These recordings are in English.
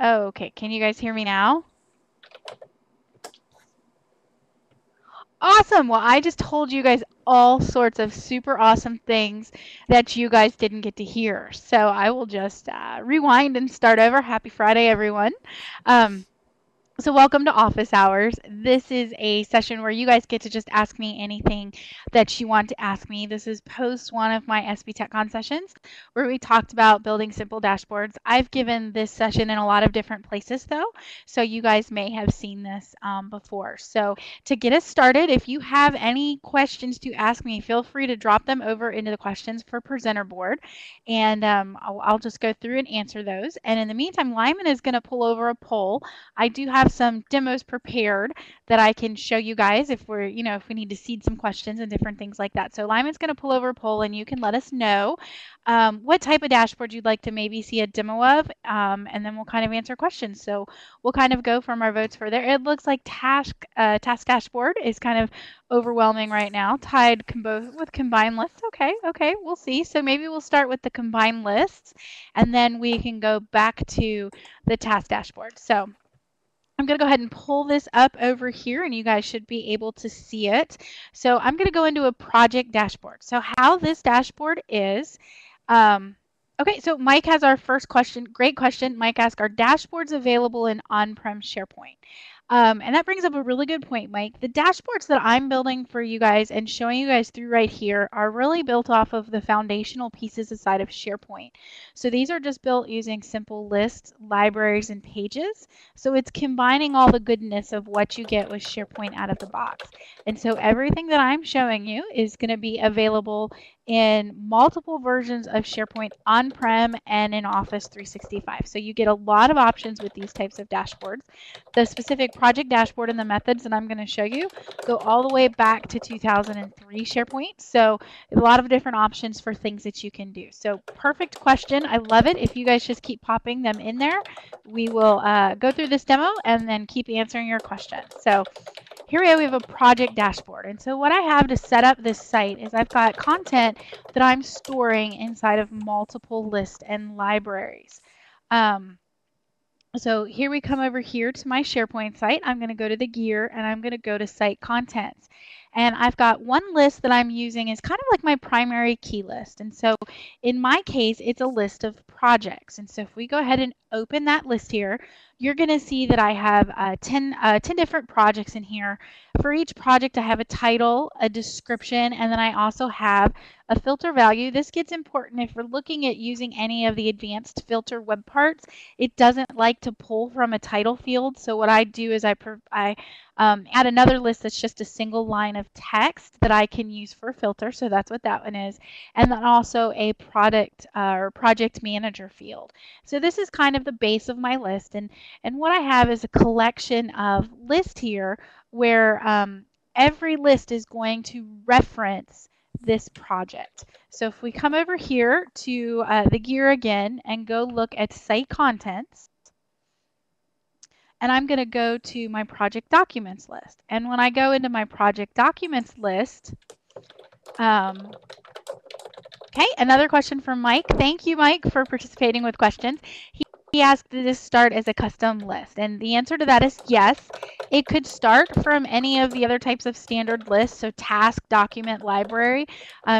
Okay, can you guys hear me now? Awesome. Well, I just told you guys all sorts of super awesome things that you guys didn't get to hear. So I will just rewind and start over. Happy Friday, everyone. Um, So welcome to Office Hours. This is a session where you guys get to just ask me anything that you want to ask me. This is post one of my SB TechCon sessions where we talked about building simple dashboards. I've given this session in a lot of different places though, so you guys may have seen this before. So to get us started, if you have any questions to ask me, feel free to drop them over into the questions for presenter board, and I'll just go through and answer those. And in the meantime, Lyman is going to pull over a poll. I do have some demos prepared that I can show you guys if we're, if we need to seed some questions and different things like that. So Lyman's going to pull over a poll and you can let us know what type of dashboard you'd like to maybe see a demo of, and then we'll kind of answer questions. So we'll kind of go from our votes for there. It looks like task dashboard is kind of overwhelming right now, tied both with combined lists. Okay, we'll see. So maybe we'll start with the combined lists, and then we can go back to the task dashboard. So I'm going to go ahead and pull this up over here and you guys should be able to see it. So I'm going to go into a project dashboard. So how this dashboard is, okay, so Mike has our first question. Great question. Mike asked, are dashboards available in on-prem SharePoint? And that brings up a really good point, Mike. The dashboards that I'm building for you guys and showing you guys through right here are really built off of the foundational pieces aside of SharePoint. So these are just built using simple lists, libraries, and pages. So it's combining all the goodness of what you get with SharePoint out of the box. And so everything that I'm showing you is going to be available in multiple versions of SharePoint on-prem and in Office 365. So you get a lot of options with these types of dashboards. The specific project dashboard and the methods that I'm going to show you go all the way back to 2003 SharePoint. So a lot of different options for things that you can do. So perfect question. I love it. If you guys just keep popping them in there, we will go through this demo and then keep answering your questions. So here we have a project dashboard. And so what I have to set up this site is I've got content that I'm storing inside of multiple lists and libraries. So here we come over here to my SharePoint site. I'm going to go to the gear and I'm going to go to site contents. And I've got one list that I'm using is kind of like my primary key list. And so in my case, it's a list of projects. And so if we go ahead and open that list here, you're going to see that I have 10 different projects in here. For each project, I have a title, a description, and then I also have a filter value. This gets important if we're looking at using any of the advanced filter web parts. It doesn't like to pull from a title field. So what I do is I add another list that's just a single line of text that I can use for filter. So that's what that one is. And then also a product or project manager field. So this is kind of the base of my list. And what I have is a collection of lists here where every list is going to reference this project. So if we come over here to the gear again and go look at site contents, and I'm going to go to my project documents list. And when I go into my project documents list, okay, another question from Mike. Thank you, Mike, for participating with questions. He asked, did this start as a custom list? And the answer to that is yes. It could start from any of the other types of standard lists, so task, document, library,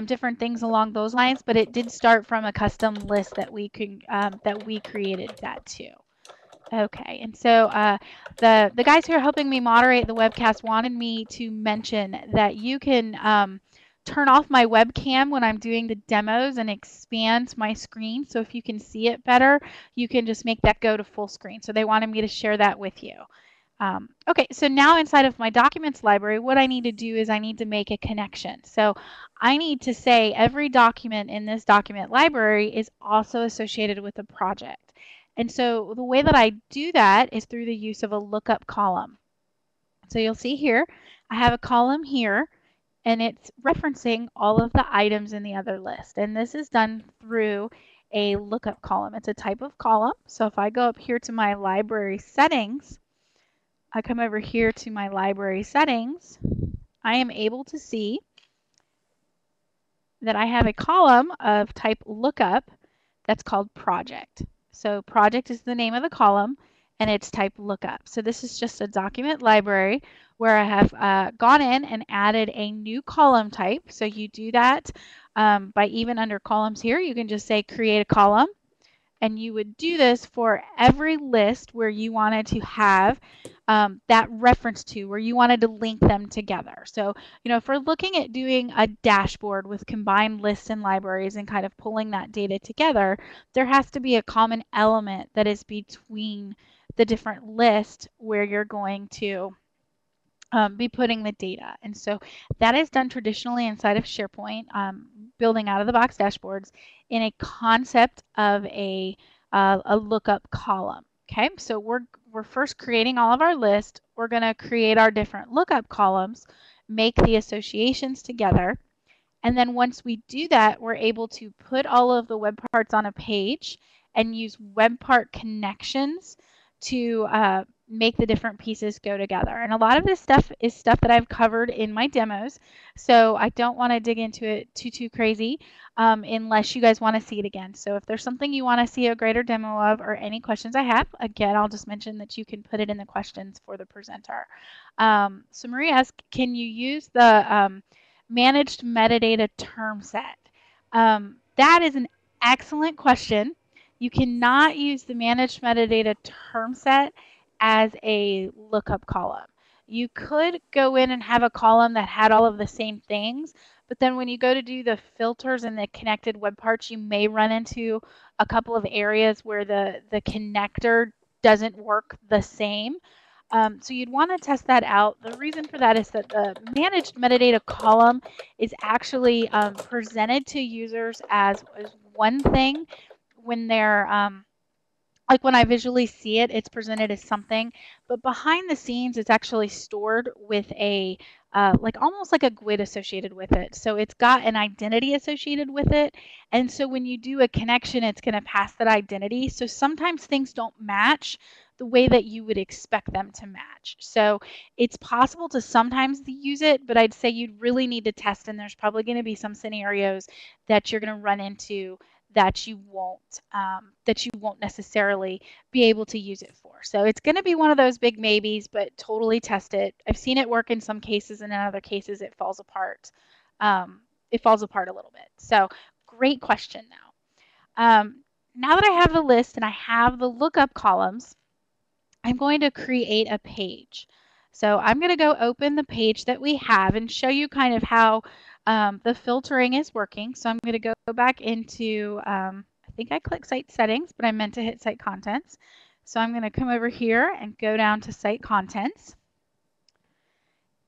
different things along those lines, but it did start from a custom list that we created that too. Okay, and so the guys who are helping me moderate the webcast wanted me to mention that you can turn off my webcam when I'm doing the demos and expand my screen. So if you can see it better, you can just make that go to full screen. So they wanted me to share that with you. Okay, so now inside of my documents library, what I need to do is I need to make a connection. So I need to say every document in this document library is also associated with a project. And so the way that I do that is through the use of a lookup column. So you'll see here, I have a column here, and it's referencing all of the items in the other list. And this is done through a lookup column. It's a type of column. So if I go up here to my library settings, I come over here to my library settings, I am able to see that I have a column of type lookup that's called project. So project is the name of the column, and it's type lookup. So this is just a document library where I have gone in and added a new column type. So you do that by even under columns here, you can just say create a column. And you would do this for every list where you wanted to have that reference to, where you wanted to link them together. So, if we're looking at doing a dashboard with combined lists and libraries and kind of pulling that data together, there has to be a common element that is between the different lists where you're going to be putting the data. And so that is done traditionally inside of SharePoint, building out of the box dashboards in a concept of a lookup column. Okay, so we're first creating all of our lists. We're going to create our different lookup columns, make the associations together. And then once we do that, we're able to put all of the web parts on a page and use web part connections to make the different pieces go together. And a lot of this stuff is stuff that I've covered in my demos, so I don't want to dig into it too crazy unless you guys want to see it again. So if there's something you want to see a greater demo of or any questions I have, again, I'll just mention that you can put it in the questions for the presenter. So Marie asked, can you use the managed metadata term set? That is an excellent question. You cannot use the managed metadata term set as a lookup column. You could go in and have a column that had all of the same things, but then when you go to do the filters and the connected web parts, you may run into a couple of areas where the connector doesn't work the same. So you'd want to test that out. The reason for that is that the managed metadata column is actually presented to users as one thing when they're like when I visually see it, it's presented as something, but behind the scenes, it's actually stored with a like almost like a GUID associated with it. So it's got an identity associated with it. And so when you do a connection, it's going to pass that identity. So sometimes things don't match the way that you would expect them to match. So it's possible to sometimes use it, but I'd say you'd really need to test, and there's probably going to be some scenarios that you're going to run into that you won't necessarily be able to use it for. So it's going to be one of those big maybes, but totally test it. I've seen it work in some cases, and in other cases it falls apart. It falls apart a little bit. So great question now. Now that I have the list and I have the lookup columns, I'm going to create a page. So I'm going to go open the page that we have and show you kind of how the filtering is working. So I'm going to go back into, I think I clicked site settings, but I meant to hit site contents. So I'm going to come over here and go down to site contents.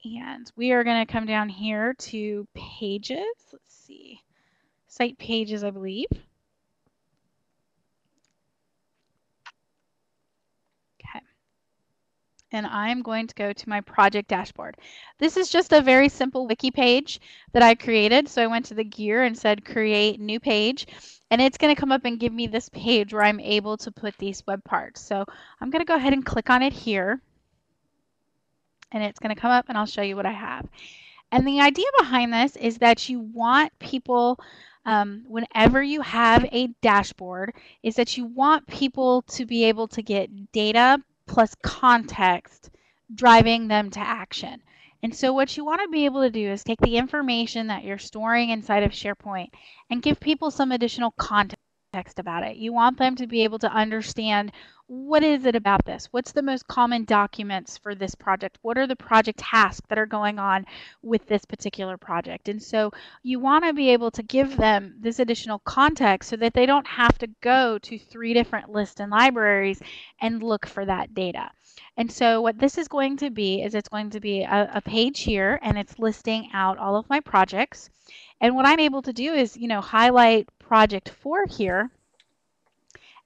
And we are going to come down here to pages. Let's see. Site pages, I believe. And I'm going to go to my project dashboard. This is just a very simple wiki page that I created. So I went to the gear and said create new page, and it's going to come up and give me this page where I'm able to put these web parts. So I'm going to go ahead and click on it here, and it's going to come up and I'll show you what I have. And the idea behind this is that you want people, whenever you have a dashboard, is that you want people to be able to get data plus context driving them to action. And so what you want to be able to do is take the information that you're storing inside of SharePoint and give people some additional context about it. You want them to be able to understand, what is it about this? What's the most common documents for this project? What are the project tasks that are going on with this particular project? And so you want to be able to give them this additional context so that they don't have to go to 3 different lists and libraries and look for that data. And so what this is going to be is it's going to be a page here, and it's listing out all of my projects. And what I'm able to do is, highlight project 4 here,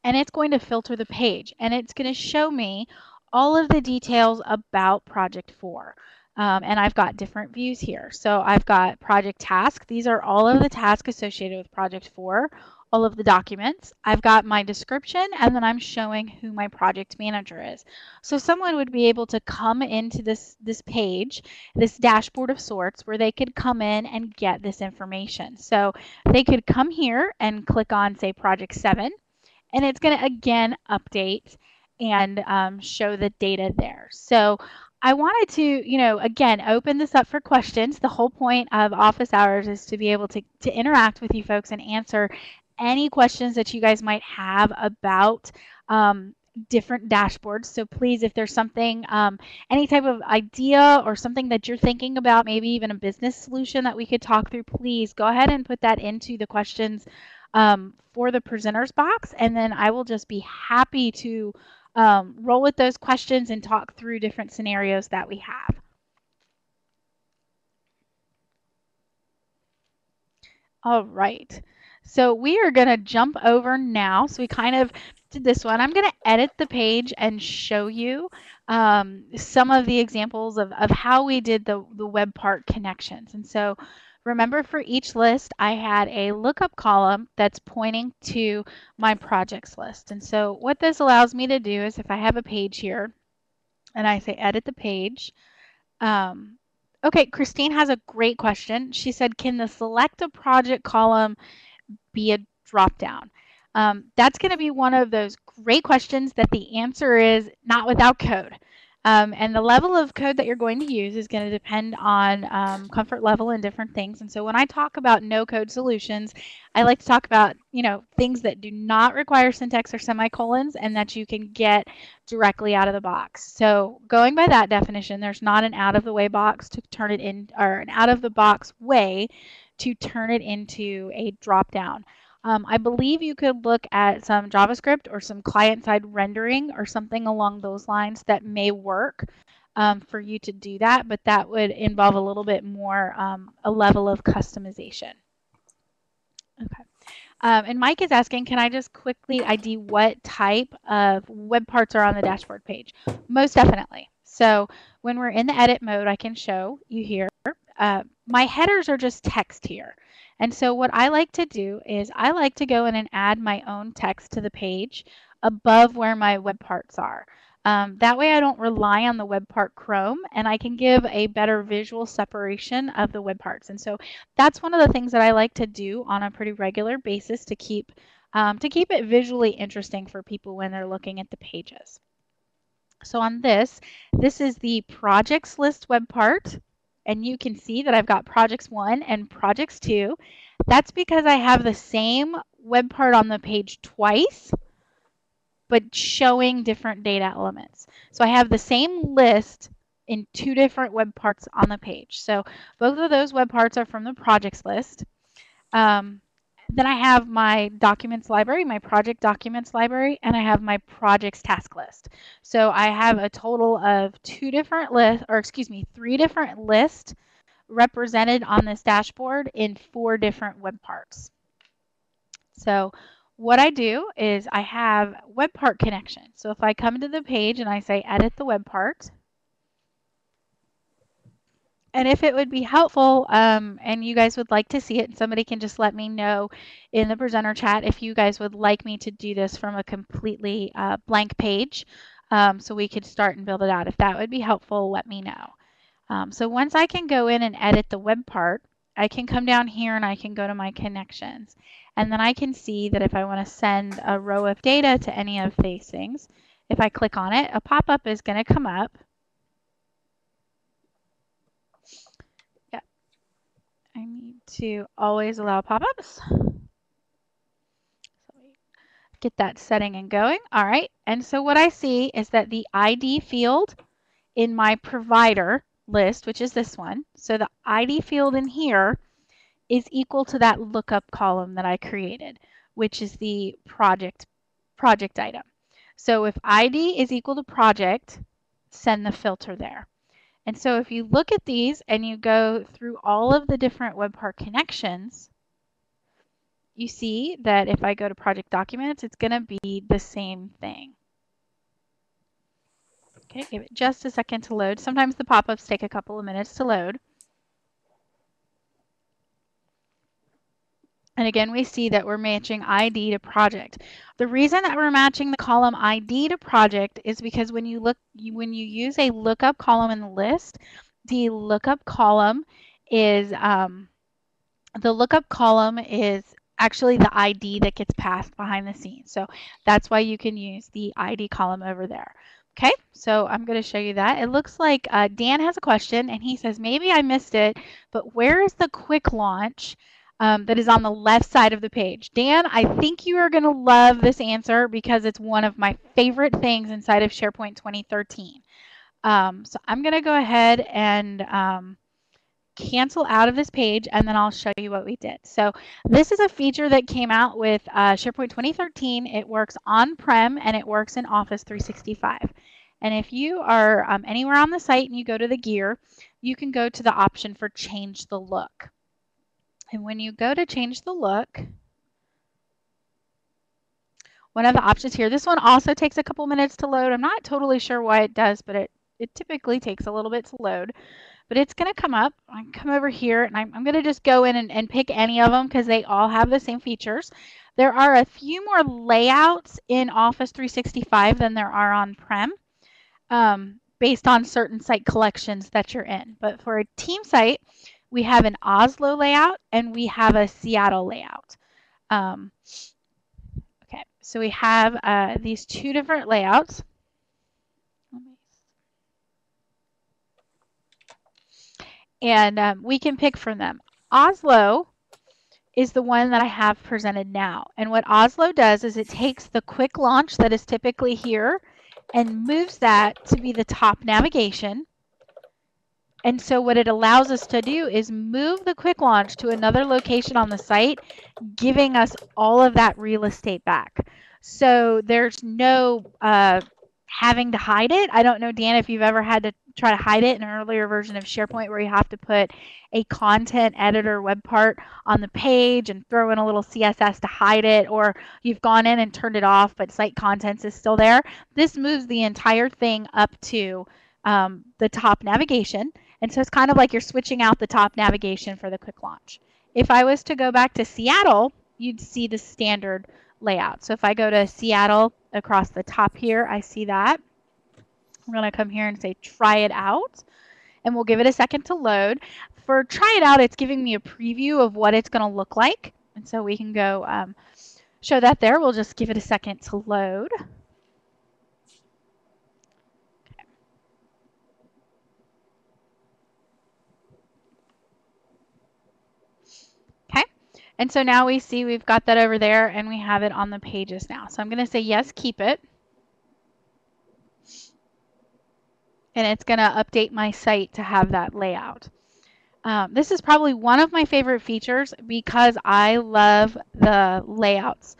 and it's going to filter the page, and it's going to show me all of the details about project 4. And I've got different views here. So I've got project task. These are all of the tasks associated with project 4, all of the documents. I've got my description, and then I'm showing who my project manager is. So someone would be able to come into this page, this dashboard of sorts, where they could come in and get this information. So they could come here and click on, say, project 7, and it's going to again update. and show the data there. So I wanted to, again, open this up for questions. The whole point of office hours is to be able to interact with you folks and answer any questions that you guys might have about different dashboards. So please, if there's something, any type of idea or something that you're thinking about, maybe even a business solution that we could talk through, please go ahead and put that into the questions for the presenters box, and then I will just be happy to roll with those questions and talk through different scenarios that we have. All right, so we are going to jump over now. So we kind of did this one. I'm going to edit the page and show you some of the examples of how we did the web part connections. And so remember, for each list, I had a lookup column that's pointing to my projects list. And so what this allows me to do is, if I have a page here and I say edit the page, okay, Christine has a great question. She said, can the select a project column be a drop down? That's going to be one of those great questions that the answer is not without code. And the level of code that you're going to use is going to depend on comfort level and different things. And so when I talk about no code solutions, I like to talk about, things that do not require syntax or semicolons and that you can get directly out of the box. So going by that definition, there's not an out of the way box to turn it in, or an out of the box way to turn it into a drop down. I believe you could look at some JavaScript or some client-side rendering or something along those lines that may work for you to do that, but that would involve a little bit more, a level of customization. Okay. And Mike is asking, can I just quickly ID what type of web parts are on the dashboard page? Most definitely. So when we're in the edit mode, I can show you here. My headers are just text here. And so what I like to do is I like to go in and add my own text to the page above where my web parts are. That way I don't rely on the web part Chrome, and I can give a better visual separation of the web parts. And so that's one of the things that I like to do on a pretty regular basis to keep it visually interesting for people when they're looking at the pages. So on this is the projects list web part. And you can see that I've got projects 1 and projects 2. That's because I have the same web part on the page twice, but showing different data elements. So I have the same list in 2 different web parts on the page. So both of those web parts are from the projects list. Then I have my documents library, my project documents library, and I have my projects task list. So I have a total of 3 different lists represented on this dashboard in 4 different web parts. So what I do is I have web part connection. So if I come to the page and I say edit the web part, and if it would be helpful and you guys would like to see it, somebody can just let me know in the presenter chat if you guys would like me to do this from a completely blank page so we could start and build it out. If that would be helpful, let me know. So once I can go in and edit the web part, I can come down here and I can go to my connections. And then I can see that if I want to send a row of data to any of these things, if I click on it, a pop-up is going to come up. I need to always allow pop-ups. So get that setting and going. All right. And so what I see is that the ID field in my provider list, which is this one, so the ID field in here is equal to that lookup column that I created, which is the project item. So if ID is equal to project, send the filter there. And so if you look at these and you go through all of the different web part connections, you see that if I go to project documents, it's going to be the same thing. Okay, give it just a second to load. Sometimes the pop-ups take a couple of minutes to load. And again, we see that we're matching ID to project. The reason that we're matching the column ID to project is because when you use a lookup column in the list, the lookup column is actually the ID that gets passed behind the scenes. So that's why you can use the ID column over there. Okay, so I'm going to show you that. It looks like Dan has a question, and he says, maybe I missed it, but where is the quick launch that is on the left side of the page? Dan, I think you are going to love this answer because it's one of my favorite things inside of SharePoint 2013. So I'm going to go ahead and cancel out of this page, and then I'll show you what we did. So this is a feature that came out with SharePoint 2013. It works on-prem and it works in Office 365. And if you are anywhere on the site and you go to the gear, you can go to the option for change the look. And when you go to change the look, one of the options here, this one also takes a couple minutes to load. I'm not totally sure why it does, but it typically takes a little bit to load. But it's going to come up. I can come over here, and I'm going to just go in and pick any of them because they all have the same features. There are a few more layouts in Office 365 than there are on-prem based on certain site collections that you're in. But for a team site, we have an Oslo layout and we have a Seattle layout. Okay, so we have these two different layouts. And we can pick from them. Oslo is the one that I have presented now. And what Oslo does is it takes the quick launch that is typically here and moves that to be the top navigation. And so what it allows us to do is move the quick launch to another location on the site, giving us all of that real estate back. So there's no having to hide it. I don't know, Dan, if you've ever had to try to hide it in an earlier version of SharePoint where you have to put a content editor web part on the page and throw in a little CSS to hide it, or you've gone in and turned it off but site contents is still there. This moves the entire thing up to the top navigation, and so it's kind of like you're switching out the top navigation for the quick launch. If I was to go back to Seattle, you'd see the standard layout. So if I go to Seattle across the top here, I see that. I'm going to come here and say try it out, and we'll give it a second to load. For try it out, it's giving me a preview of what it's going to look like, and so we can go show that there. We'll just give it a second to load. Okay, and so now we see we've got that over there and we have it on the pages now. So I'm going to say yes, keep it. And it's going to update my site to have that layout. This is probably one of my favorite features because I love the layouts.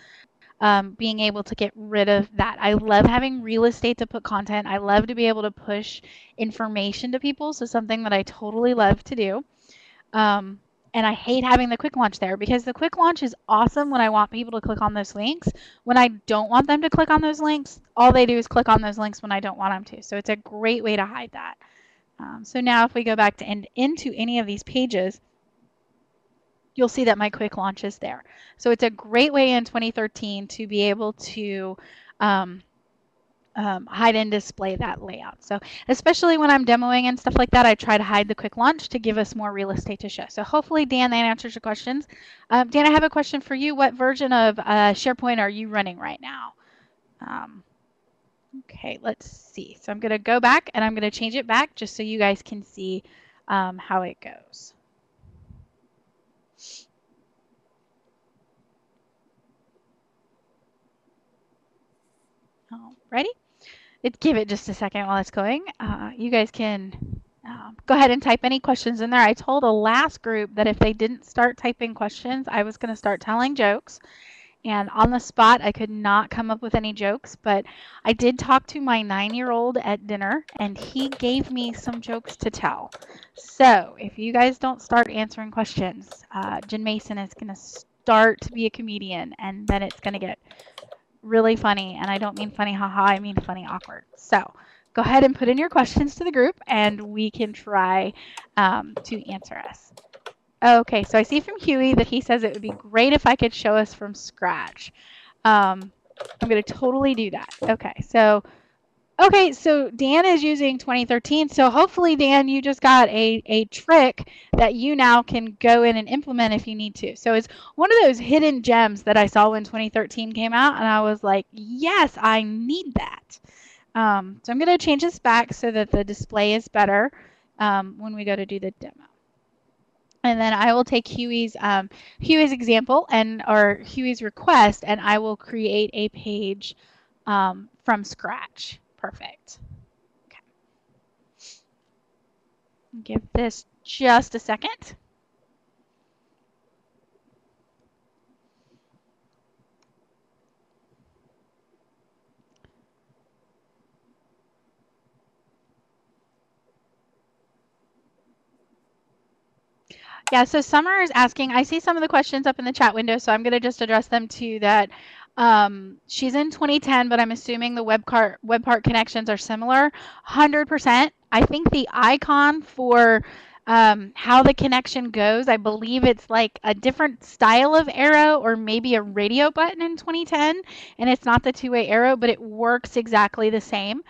Being able to get rid of that. I love having real estate to put content. I love to be able to push information to people. So something that I totally love to do. And I hate having the quick launch there because the quick launch is awesome when I want people to click on those links. When I don't want them to click on those links, all they do is click on those links when I don't want them to. So it's a great way to hide that. So now if we go back to into any of these pages, you'll see that my quick launch is there. So it's a great way in 2013 to be able to hide and display that layout. So especially when I'm demoing and stuff like that, I try to hide the quick launch to give us more real estate to show. So hopefully, Dan, that answers your questions. Dan, I have a question for you. What version of SharePoint are you running right now? Okay, let's see. So I'm going to go back and I'm going to change it back just so you guys can see how it goes. Ready? Give it just a second while it's going. You guys can go ahead and type any questions in there. I told a last group that if they didn't start typing questions, I was going to start telling jokes. And on the spot, I could not come up with any jokes, but I did talk to my 9-year-old at dinner, and he gave me some jokes to tell. So if you guys don't start answering questions, Jen Mason is going to start to be a comedian, and then it's going to get really funny. And I don't mean funny haha, I mean funny awkward. So go ahead and put in your questions to the group, and we can try to answer us. Okay, so I see from Huey that he says it would be great if I could show us from scratch. I'm going to totally do that. Okay, so Okay, so Dan is using 2013. So hopefully, Dan, you just got a trick that you now can go in and implement if you need to. So it's one of those hidden gems that I saw when 2013 came out, and I was like, yes, I need that. So I'm going to change this back so that the display is better when we go to do the demo. And then I will take Huey's example or Huey's request, and I will create a page from scratch. Perfect. Okay. Give this just a second. Yeah, so Summer is asking, I see some of the questions up in the chat window, so I'm going to just address them to that. She's in 2010, but I'm assuming the web part connections are similar. 100%. I think the icon for how the connection goes, I believe it's like a different style of arrow or maybe a radio button in 2010, and it's not the two-way arrow, but it works exactly the same.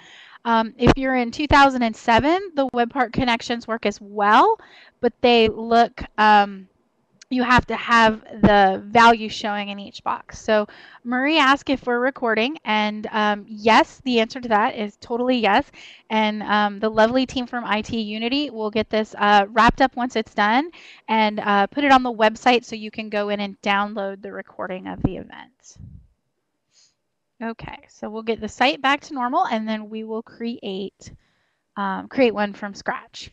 If you're in 2007, the web part connections work as well, but they look, you have to have the value showing in each box. So Marie asked if we're recording, and yes, the answer to that is totally yes. And the lovely team from IT Unity will get this wrapped up once it's done and put it on the website so you can go in and download the recording of the event. Okay, so we'll get the site back to normal, and then we will create one from scratch.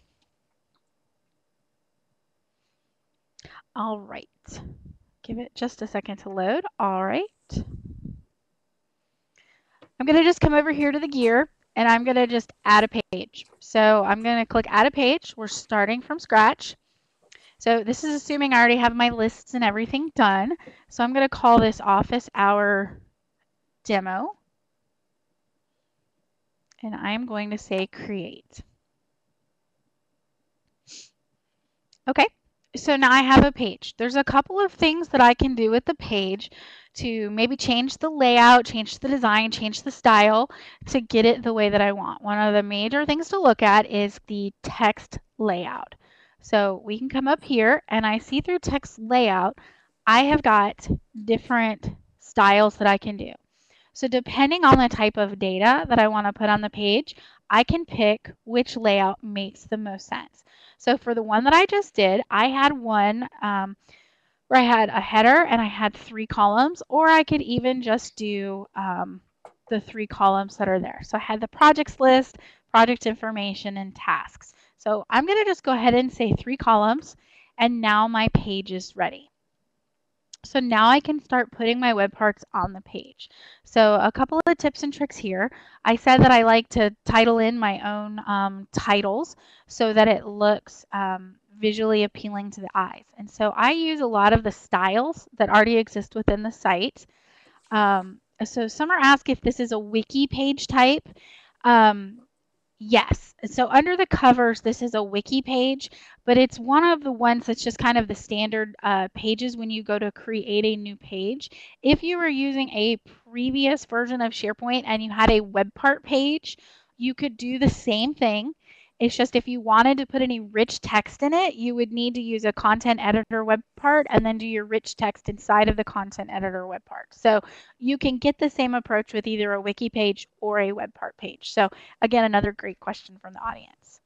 All right, give it just a second to load. All right. I'm going to just come over here to the gear, and I'm going to just add a page. So I'm going to click add a page. We're starting from scratch. So this is assuming I already have my lists and everything done. So I'm going to call this office hour demo. And I'm going to say create. Okay, so now I have a page. There's a couple of things that I can do with the page to maybe change the layout, change the design, change the style to get it the way that I want. One of the major things to look at is the text layout. So we can come up here, and I see through text layout, I have got different styles that I can do. So depending on the type of data that I want to put on the page, I can pick which layout makes the most sense. So for the one that I just did, I had one where I had a header and I had 3 columns, or I could even just do the 3 columns that are there. So I had the projects list, project information, and tasks. So I'm going to just go ahead and say 3 columns, and now my page is ready. So now I can start putting my web parts on the page. So a couple of tips and tricks here. I said that I like to title in my own titles so that it looks visually appealing to the eyes. And so I use a lot of the styles that already exist within the site. So Summer asked if this is a wiki page type. Yes. So under the covers, this is a wiki page, but it's one of the ones that's just kind of the standard pages when you go to create a new page. If you were using a previous version of SharePoint and you had a web part page, you could do the same thing. It's just if you wanted to put any rich text in it, you would need to use a content editor web part and then do your rich text inside of the content editor web part. So you can get the same approach with either a wiki page or a web part page. So again, another great question from the audience.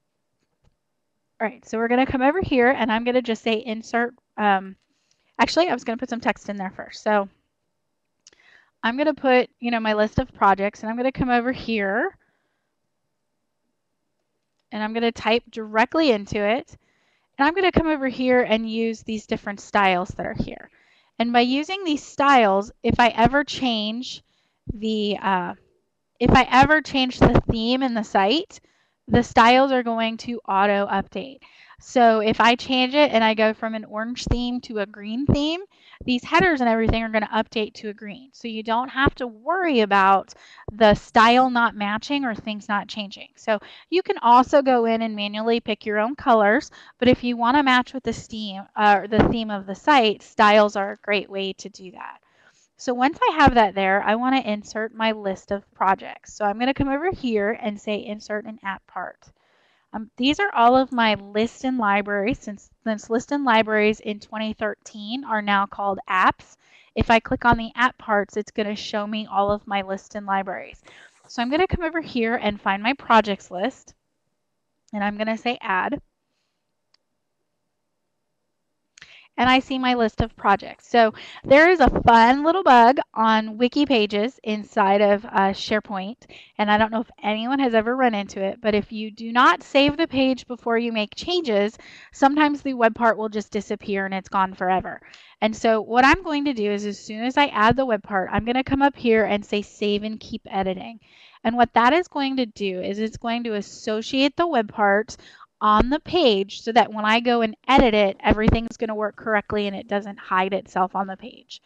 All right, so we're going to come over here and I'm going to just say insert. Actually, I was going to put some text in there first. So I'm going to put, my list of projects, and I'm going to come over here and I'm going to type directly into it. And I'm going to come over here and use these different styles that are here. And by using these styles, if I ever change the theme in the site, the styles are going to auto update. So if I change it and I go from an orange theme to a green theme, these headers and everything are going to update to a green. So you don't have to worry about the style not matching or things not changing. So you can also go in and manually pick your own colors, but if you want to match with the theme of the site, styles are a great way to do that. So once I have that there, I want to insert my list of projects. So I'm going to come over here and say insert an app part. These are all of my list and libraries. Since list and libraries in 2013 are now called apps, if I click on the app parts, it's going to show me all of my list and libraries. So I'm going to come over here and find my projects list, and I'm going to say add. And I see my list of projects. So there is a fun little bug on wiki pages inside of SharePoint, and I don't know if anyone has ever run into it, but if you do not save the page before you make changes, sometimes the web part will just disappear and it's gone forever. And so what I'm going to do is as soon as I add the web part, I'm going to come up here and say save and keep editing. And what that is going to do is it's going to associate the web part on the page so that when I go and edit it, everything's going to work correctly and it doesn't hide itself on the page.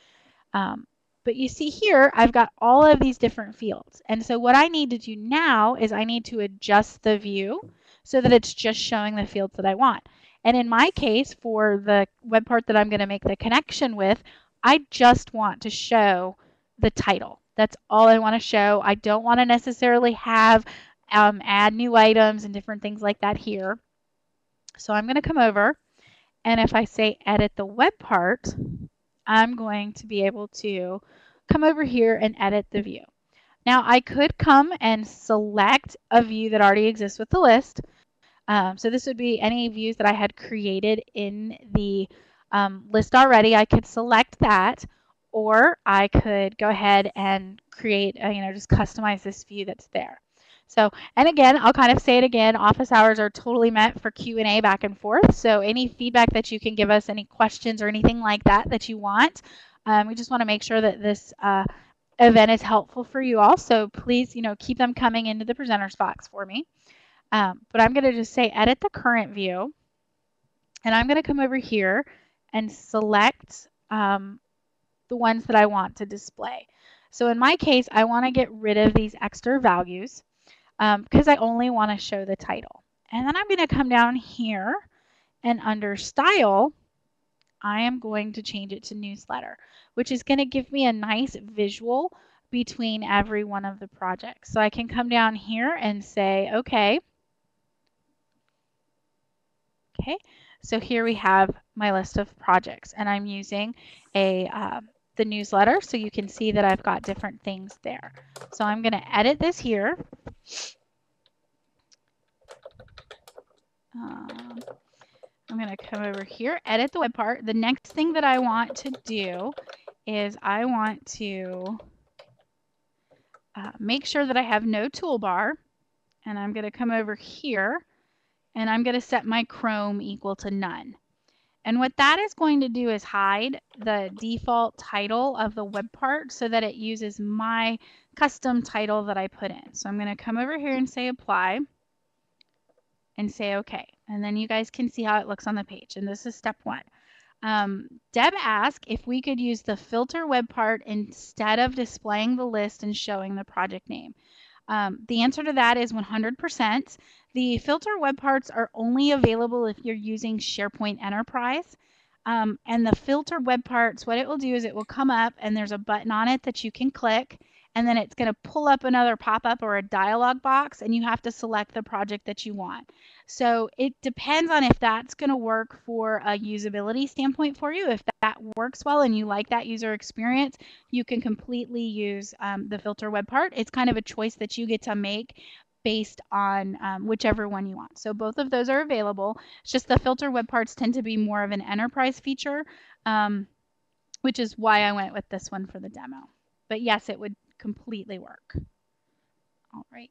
But you see here, I've got all of these different fields. And so what I need to do now is I need to adjust the view so that it's just showing the fields that I want. And in my case, for the web part that I'm going to make the connection with, I just want to show the title. That's all I want to show. I don't want to necessarily have add new items and different things like that here. So I'm going to come over, and if I say edit the web part, I'm going to be able to come over here and edit the view. Now I could come and select a view that already exists with the list. So this would be any views that I had created in the list already. I could select that, or I could go ahead and create, just customize this view that's there. So, and again, I'll kind of say it again, office hours are totally meant for Q&A back and forth. So any feedback that you can give us, any questions or anything like that that you want, we just want to make sure that this event is helpful for you all. So please, keep them coming into the presenters box for me. But I'm going to just say edit the current view. And I'm going to come over here and select the ones that I want to display. So in my case, I want to get rid of these extra values because I only want to show the title. And then I'm going to come down here and under style, I am going to change it to newsletter, which is going to give me a nice visual between every one of the projects. So I can come down here and say, okay. Okay, so here we have my list of projects, and I'm using the newsletter so you can see that I've got different things there. So I'm going to edit this here. I'm going to come over here, edit the web part. The next thing that I want to do is I want to make sure that I have no toolbar, and I'm going to come over here and I'm going to set my Chrome equal to none. And what that is going to do is hide the default title of the web part so that it uses my custom title that I put in. So I'm going to come over here and say apply and say okay. And then you guys can see how it looks on the page. And this is step one. Deb asked if we could use the filter web part instead of displaying the list and showing the project name. The answer to that is 100%. The filter web parts are only available if you're using SharePoint Enterprise. And the filter web parts, what it will do is it will come up and there's a button on it that you can click, and then it's going to pull up another pop-up or a dialog box, and you have to select the project that you want. So it depends on if that's going to work for a usability standpoint for you. If that works well and you like that user experience, you can completely use the filter web part. It's kind of a choice that you get to make based on whichever one you want. So both of those are available. It's just the filter web parts tend to be more of an enterprise feature, which is why I went with this one for the demo. But yes, it would completely work. All right.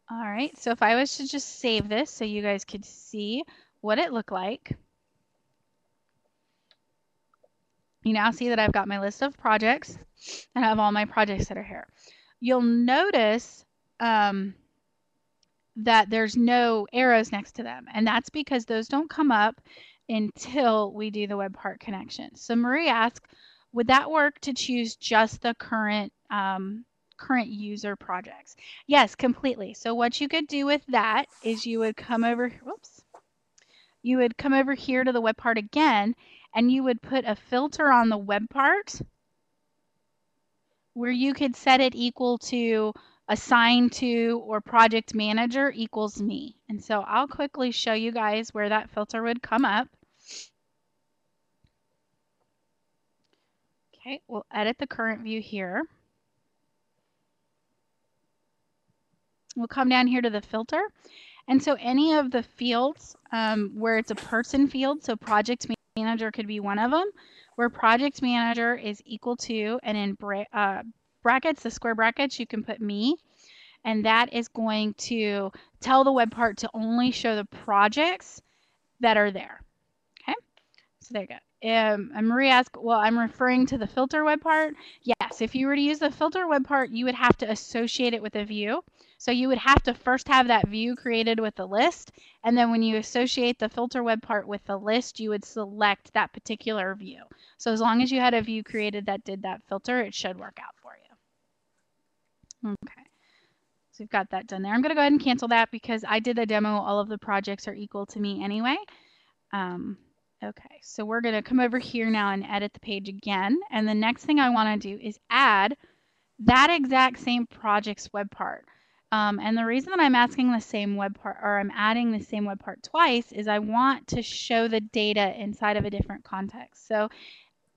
All right, so if I was to just save this so you guys could see what it looked like. You now see that I've got my list of projects and I have all my projects that are here. You'll notice that there's no arrows next to them, and that's because those don't come up until we do the web part connection. So Marie asked, would that work to choose just the current user projects? Yes, completely. So what you could do with that is you would come over, you would come over here to the web part again, and you would put a filter on the web part where you could set it equal to assigned to or project manager equals me. And so I'll quickly show you guys where that filter would come up. Okay, we'll edit the current view here. We'll come down here to the filter. And so any of the fields where it's a person field, so project manager could be one of them, where project manager is equal to, and in brackets, the square brackets, you can put me. And that is going to tell the web part to only show the projects that are there. Okay, so there you go. And Marie asked, well, I'm referring to the filter web part. Yes, if you were to use the filter web part, you would have to associate it with a view. So you would have to first have that view created with the list. And then when you associate the filter web part with the list, you would select that particular view. So as long as you had a view created that did that filter, it should work out for you. Okay. So we've got that done there. I'm going to go ahead and cancel that because I did a demo. All of the projects are equal to me anyway. Okay, so we're going to come over here now and edit the page again. And the next thing I want to do is add that exact same project's web part. And the reason that I'm asking the same web part, or I'm adding the same web part twice, is I want to show the data inside of a different context. So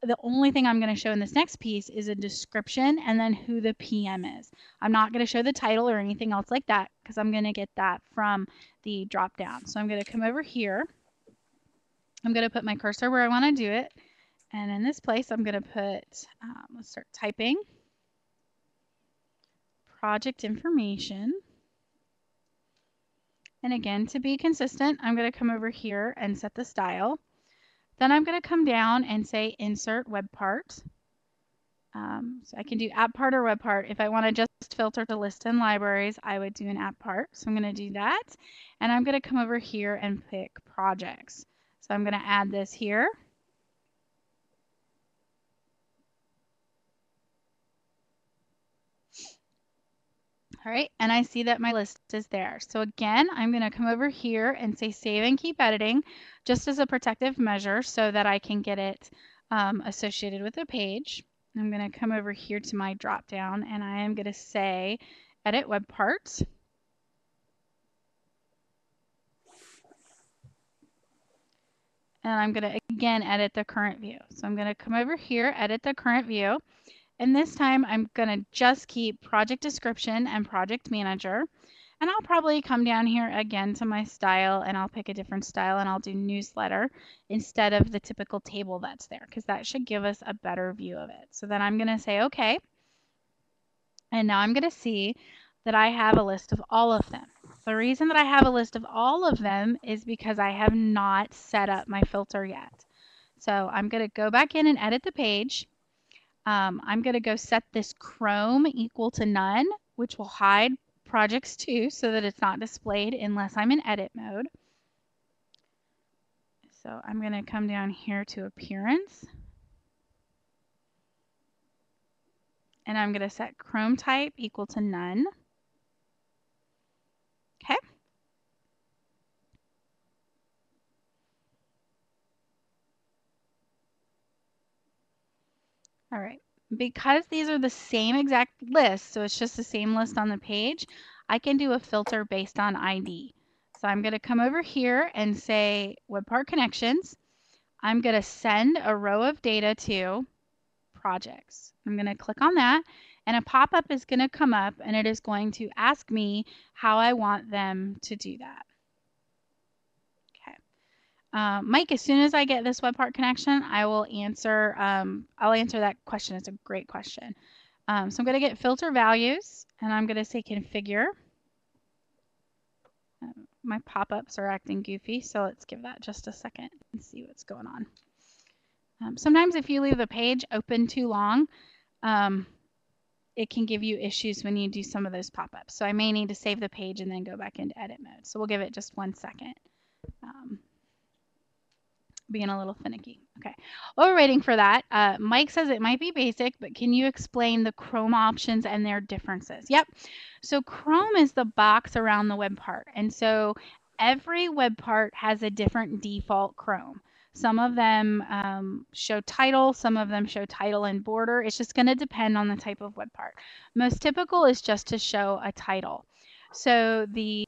the only thing I'm going to show in this next piece is a description and then who the PM is. I'm not going to show the title or anything else like that because I'm going to get that from the drop down. So I'm going to come over here. I'm going to put my cursor where I want to do it. And in this place, I'm going to put, let's start typing, project information. And again, to be consistent, I'm going to come over here and set the style. Then I'm going to come down and say insert web part. So I can do app part or web part. If I want to just filter to list and libraries, I would do an app part. So I'm going to do that. And I'm going to come over here and pick projects. So I'm going to add this here. All right, and I see that my list is there. So again, I'm going to come over here and say save and keep editing just as a protective measure so that I can get it associated with the page. I'm going to come over here to my drop down and I am going to say edit web parts. And I'm going to again edit the current view. So I'm going to come over here, edit the current view. And this time I'm going to just keep project description and project manager. And I'll probably come down here again to my style and I'll pick a different style and I'll do newsletter instead of the typical table that's there because that should give us a better view of it. So then I'm going to say okay. And now I'm going to see that I have a list of all of them. The reason that I have a list of all of them is because I have not set up my filter yet. So I'm going to go back in and edit the page. I'm going to go set this Chrome equal to none, which will hide projects too so that it's not displayed unless I'm in edit mode. So I'm going to come down here to appearance. And I'm going to set Chrome type equal to none. Okay. All right. Because these are the same exact list, so it's just the same list on the page, I can do a filter based on ID. So I'm going to come over here and say web part connections. I'm going to send a row of data to projects. I'm going to click on that and a pop-up is going to come up and it is going to ask me how I want them to do that. Okay. Mike, as soon as I get this web part connection, I will answer, I'll answer that question. It's a great question. So I'm going to get filter values and I'm going to say configure. My pop-ups are acting goofy, so let's give that just a second and see what's going on. Sometimes if you leave the page open too long, it can give you issues when you do some of those pop-ups. So I may need to save the page and then go back into edit mode. So we'll give it just 1 second. Being a little finicky. Okay. While we're waiting for that, Mike says it might be basic, but can you explain the Chrome options and their differences? Yep. So Chrome is the box around the web part. And so every web part has a different default Chrome. Some of them show title, some of them show title and border. It's just going to depend on the type of web part. Most typical is just to show a title. So the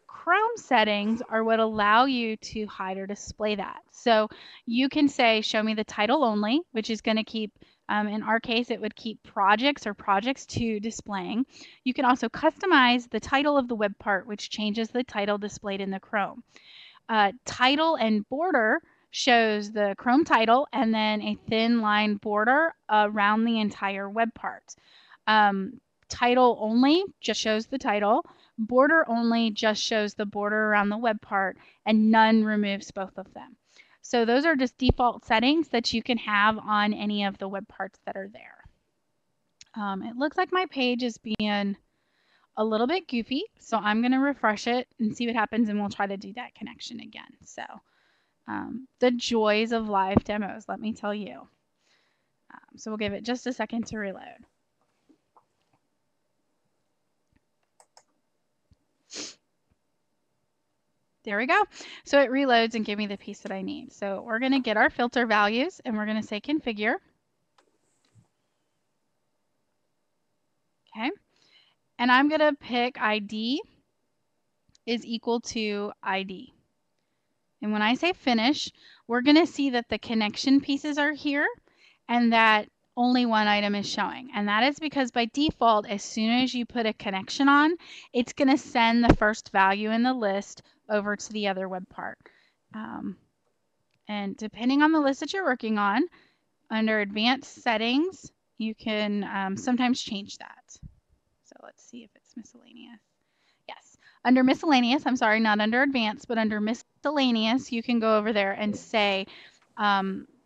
Chrome settings are what allow you to hide or display that. So you can say, show me the title only, which is going to keep, in our case, it would keep projects or projects to displaying. You can also customize the title of the web part, which changes the title displayed in the Chrome. Title and border shows the Chrome title and then a thin line border around the entire web part. Title only just shows the title. Border only just shows the border around the web part, and none removes both of them. So those are just default settings that you can have on any of the web parts that are there. It looks like my page is being a little bit goofy, so I'm going to refresh it and see what happens, and we'll try to do that connection again. So the joys of live demos, let me tell you. So we'll give it just a second to reload. There we go. So it reloads and gives me the piece that I need. So we're going to get our filter values, and we're going to say configure. Okay. And I'm going to pick ID is equal to ID. And when I say finish, we're going to see that the connection pieces are here and that only one item is showing. And that is because by default, as soon as you put a connection on, it's going to send the first value in the list over to the other web part. And depending on the list that you're working on, under advanced settings, you can sometimes change that. So let's see if it's miscellaneous. Yes, under miscellaneous, I'm sorry, not under advanced, but under miscellaneous, you can go over there and say,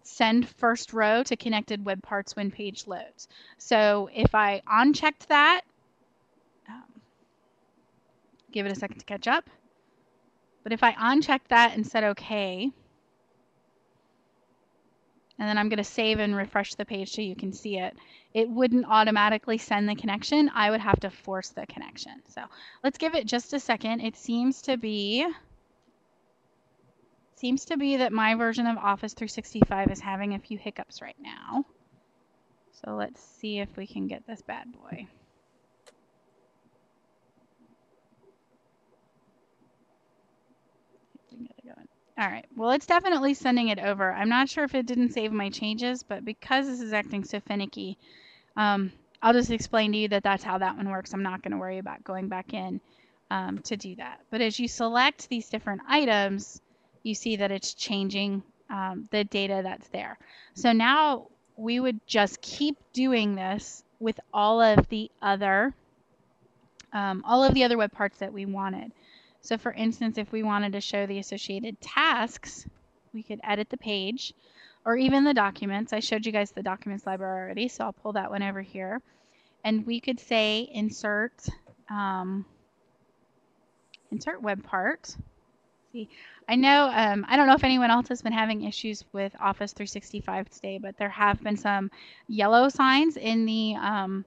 send first row to connected web parts when page loads. So if I unchecked that, give it a second to catch up. But if I unchecked that and said OK, and then I'm going to save and refresh the page so you can see it, it wouldn't automatically send the connection. I would have to force the connection. So let's give it just a second. It seems to be that my version of Office 365 is having a few hiccups right now. So let's see if we can get this bad boy. All right, well, it's definitely sending it over. I'm not sure if it didn't save my changes, but because this is acting so finicky, I'll just explain to you that that's how that one works. I'm not going to worry about going back in to do that. But as you select these different items, you see that it's changing the data that's there. So now we would just keep doing this with all of the other web parts that we wanted. So for instance, if we wanted to show the associated tasks, we could edit the page or even the documents. I showed you guys the documents library already, so I'll pull that one over here. And we could say insert web part. See, I know, I don't know if anyone else has been having issues with Office 365 today, but there have been some yellow signs in the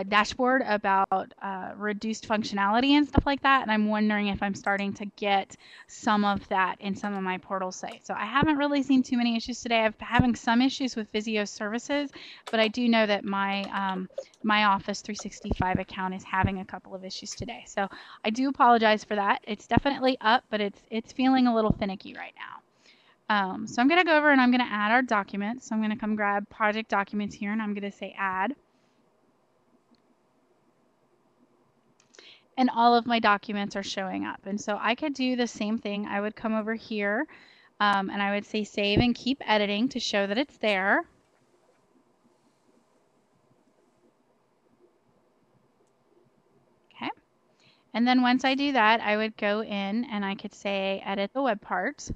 dashboard about reduced functionality and stuff like that, and I'm wondering if I'm starting to get some of that in some of my portal sites. So I haven't really seen too many issues today. I'm having some issues with Visio services, but I do know that my my Office 365 account is having a couple of issues today. So I do apologize for that. It's definitely up, but it's feeling a little finicky right now. So I'm going to go over and I'm going to add our documents. So I'm going to come grab project documents here and I'm going to say add. And all of my documents are showing up. And so I could do the same thing. I would come over here and I would say save and keep editing to show that it's there. Okay. And then once I do that, I would go in and I could say edit the web part.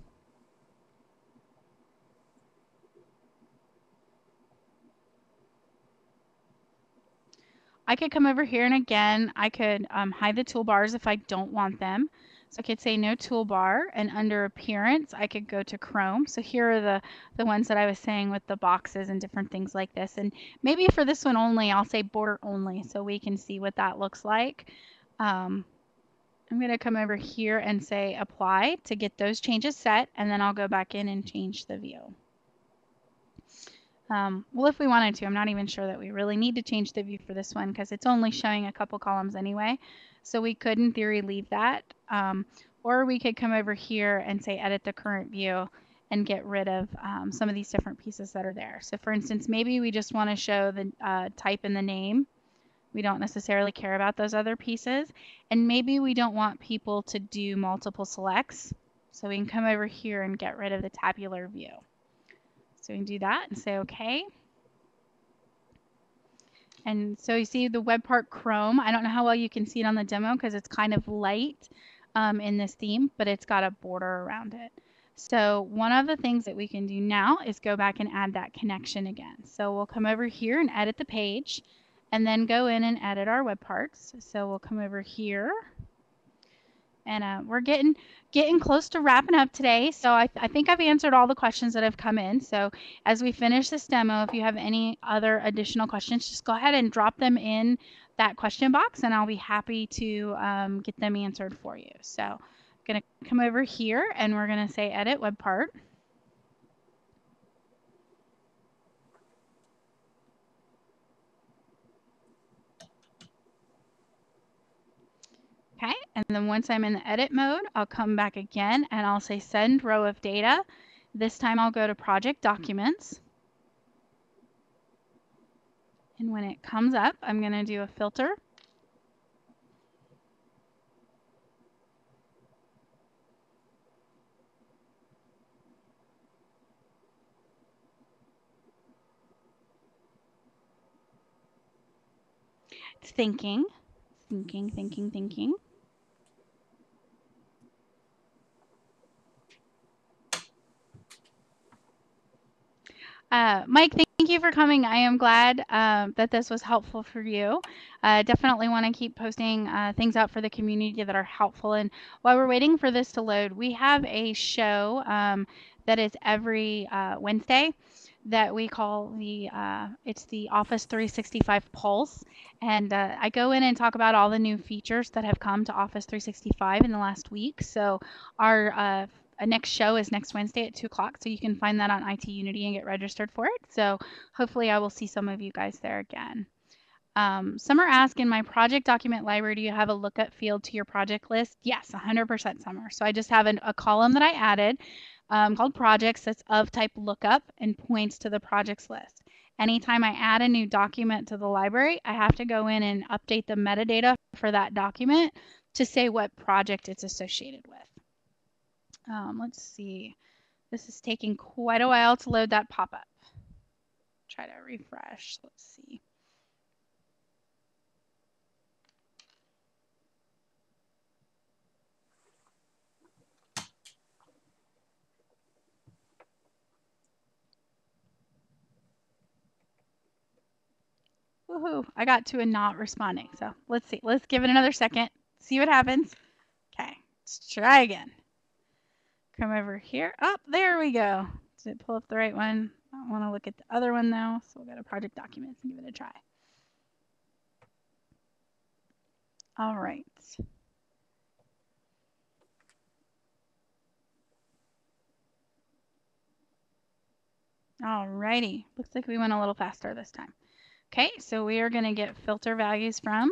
I could come over here and again, I could hide the toolbars if I don't want them. So I could say no toolbar, and under appearance, I could go to Chrome. So here are the ones that I was saying with the boxes and different things like this. And maybe for this one only, I'll say border only so we can see what that looks like. I'm going to come over here and say apply to get those changes set, and then I'll go back in and change the view. Well, if we wanted to, I'm not even sure that we really need to change the view for this one because it's only showing a couple columns anyway. So we could, in theory, leave that. Or we could come over here and say edit the current view and get rid of some of these different pieces that are there. So for instance, maybe we just want to show the type in the name. We don't necessarily care about those other pieces. And maybe we don't want people to do multiple selects. So we can come over here and get rid of the tabular view. So we can do that and say OK. And so you see the web part Chrome. I don't know how well you can see it on the demo because it's kind of light in this theme, but it's got a border around it. So one of the things that we can do now is go back and add that connection again. So we'll come over here and edit the page and then go in and edit our web parts. So we'll come over here. And we're getting close to wrapping up today. So I think I've answered all the questions that have come in. So as we finish this demo, if you have any other additional questions, just go ahead and drop them in that question box, and I'll be happy to get them answered for you. So I'm going to come over here, and we're going to say edit web part. Okay, and then once I'm in the edit mode, I'll come back again and I'll say send row of data. This time I'll go to project documents. And when it comes up, I'm going to do a filter. It's thinking. Mike, thank you for coming. I am glad that this was helpful for you. Definitely want to keep posting things out for the community that are helpful. And while we're waiting for this to load, we have a show that is every Wednesday that we call it's the Office 365 Pulse. And I go in and talk about all the new features that have come to Office 365 in the last week. So our next show is next Wednesday at 2 o'clock, so you can find that on IT Unity and get registered for it. So hopefully I will see some of you guys there again. Summer asked, in my project document library, do you have a lookup field to your project list? Yes, 100% Summer. So I just have a column that I added called projects that's of type lookup and points to the projects list. Anytime I add a new document to the library, I have to go in and update the metadata for that document to say what project it's associated with. Let's see. This is taking quite a while to load that pop-up. Try to refresh. Let's see. Woohoo! I got to a not responding. So let's see. Let's give it another second. See what happens. Okay. Let's try again. Come over here. Oh, there we go. Did it pull up the right one? I want to look at the other one though. So we'll go to project documents and give it a try. All right. All righty. Looks like we went a little faster this time. Okay, so we are going to get filter values from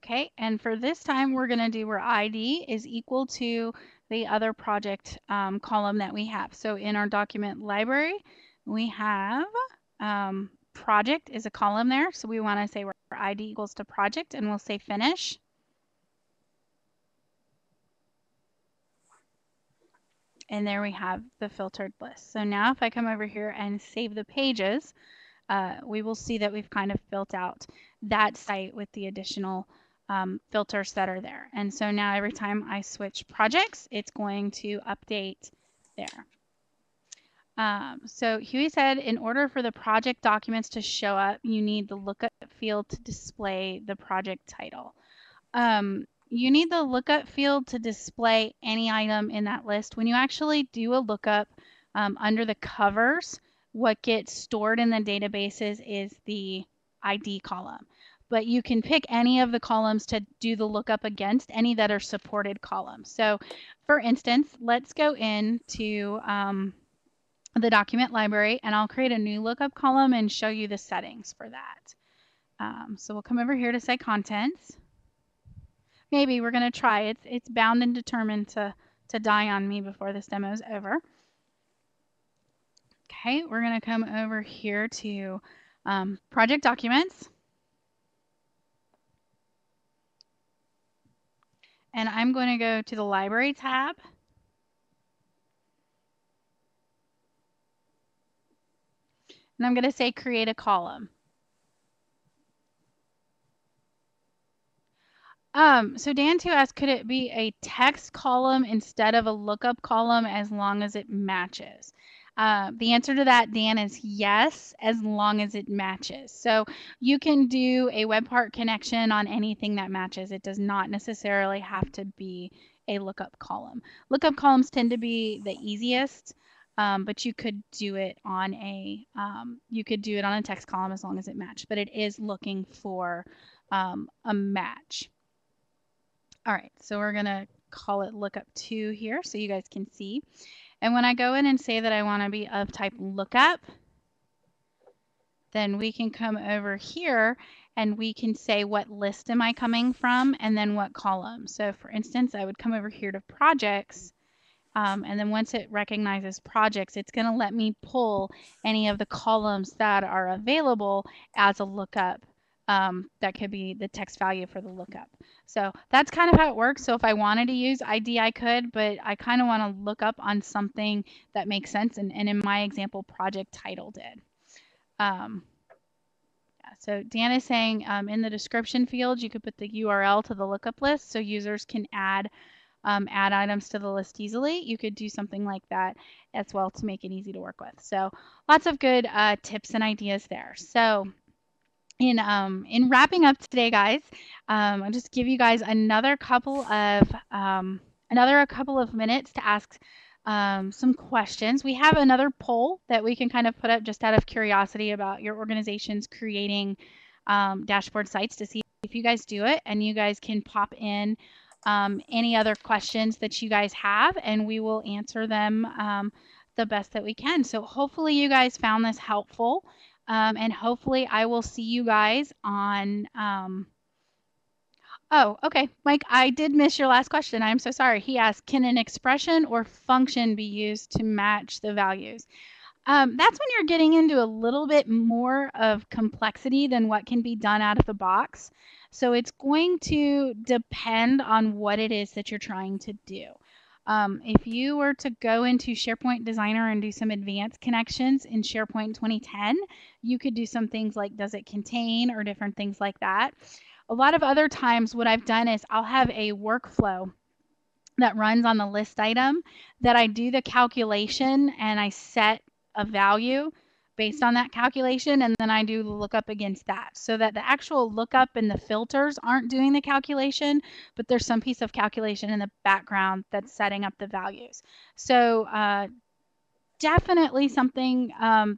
Okay, and for this time, we're going to do where ID is equal to the other project column that we have. So in our document library, we have project is a column there. So we want to say where ID equals to project, and we'll say finish. And there we have the filtered list. So now if I come over here and save the pages, we will see that we've kind of built out that site with the additional filters that are there. And so now every time I switch projects, it's going to update there. So Huey said, in order for the project documents to show up, you need the lookup field to display the project title. You need the lookup field to display any item in that list. When you actually do a lookup Under the covers, what gets stored in the databases is the ID column. But you can pick any of the columns to do the lookup against, any that are supported columns. So for instance, let's go into the document library, and I'll create a new lookup column and show you the settings for that. So we'll come over here to say contents. Maybe we're going to try. It's bound and determined to die on me before this demo is over. Okay, we're going to come over here to project documents. And I'm going to go to the library tab. And I'm going to say create a column. So Dan too asked, could it be a text column instead of a lookup column as long as it matches? The answer to that, Dan, is yes, as long as it matches. So you can do a webpart connection on anything that matches. It does not necessarily have to be a lookup column. Lookup columns tend to be the easiest, but you could do it on a text column as long as it matched. But it is looking for a match. All right, so we're going to call it lookup 2 here so you guys can see. And when I go in and say that I want to be of type lookup, then we can come over here and we can say what list am I coming from and then what column. So for instance, I would come over here to projects, and then once it recognizes projects, it's going to let me pull any of the columns that are available as a lookup. That could be the text value for the lookup. So that's kind of how it works. So if I wanted to use ID, I could, but I kind of want to look up on something that makes sense. And in my example, project title did. So Dan is saying in the description field, you could put the URL to the lookup list so users can add items to the list easily. You could do something like that as well to make it easy to work with. So lots of good tips and ideas there. So in wrapping up today, guys, I'll just give you guys another couple of minutes to ask some questions. We have another poll that we can kind of put up just out of curiosity about your organization's creating dashboard sites to see if you guys do it, and you guys can pop in any other questions that you guys have, and we will answer them the best that we can. So hopefully you guys found this helpful. And hopefully I will see you guys on, oh, okay. Mike, I did miss your last question. I'm so sorry. He asked, can an expression or function be used to match the values? That's when you're getting into a little bit more of complexity than what can be done out of the box. So it's going to depend on what it is that you're trying to do. If you were to go into SharePoint Designer and do some advanced connections in SharePoint 2010, you could do some things like does it contain or different things like that. A lot of other times what I've done is I'll have a workflow that runs on the list item that I do the calculation and I set a value based on that calculation, and then I do the lookup against that so that the actual lookup and the filters aren't doing the calculation, but there's some piece of calculation in the background that's setting up the values. So definitely something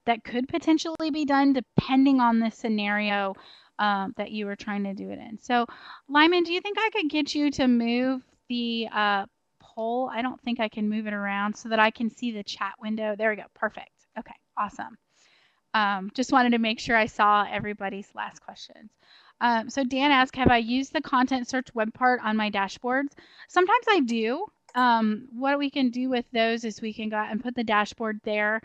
that could potentially be done depending on the scenario that you were trying to do it in. So Lyman, do you think I could get you to move the poll? I don't think I can move it around so that I can see the chat window. There we go. Perfect. Okay, awesome. Just wanted to make sure I saw everybody's last questions. So Dan asked, have I used the content search web part on my dashboards? Sometimes I do. What we can do with those is we can go out and put the dashboard there,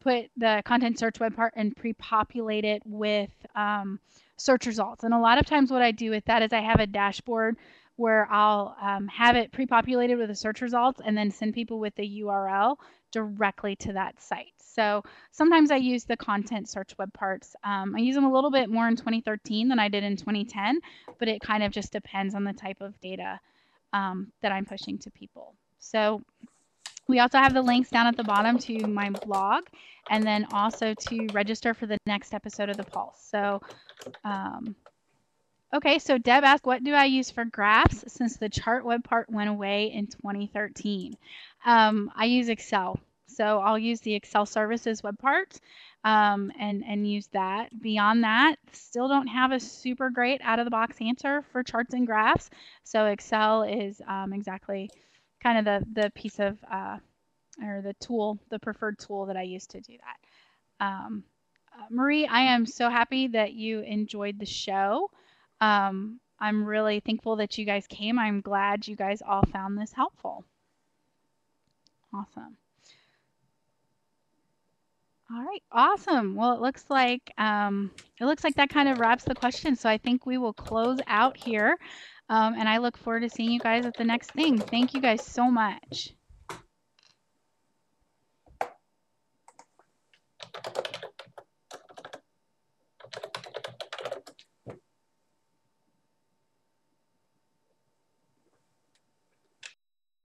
put the content search web part and pre-populate it with search results. And a lot of times what I do with that is I have a dashboard where I'll have it pre-populated with the search results and then send people with the URL directly to that site. So sometimes I use the content search web parts. I use them a little bit more in 2013 than I did in 2010, but it kind of just depends on the type of data that I'm pushing to people. So we also have the links down at the bottom to my blog and then also to register for the next episode of the Pulse. So okay, so Deb asked, what do I use for graphs since the chart web part went away in 2013? I use Excel. So I'll use the Excel services webparts and use that. Beyond that, still don't have a super great out-of-the-box answer for charts and graphs. So Excel is exactly kind of the piece of or the tool, the preferred tool that I use to do that. Marie, I am so happy that you enjoyed the show. I'm really thankful that you guys came. I'm glad you guys all found this helpful. Awesome. All right, awesome. Well, it looks like that kind of wraps the question. So I think we will close out here. And I look forward to seeing you guys at the next thing. Thank you guys so much.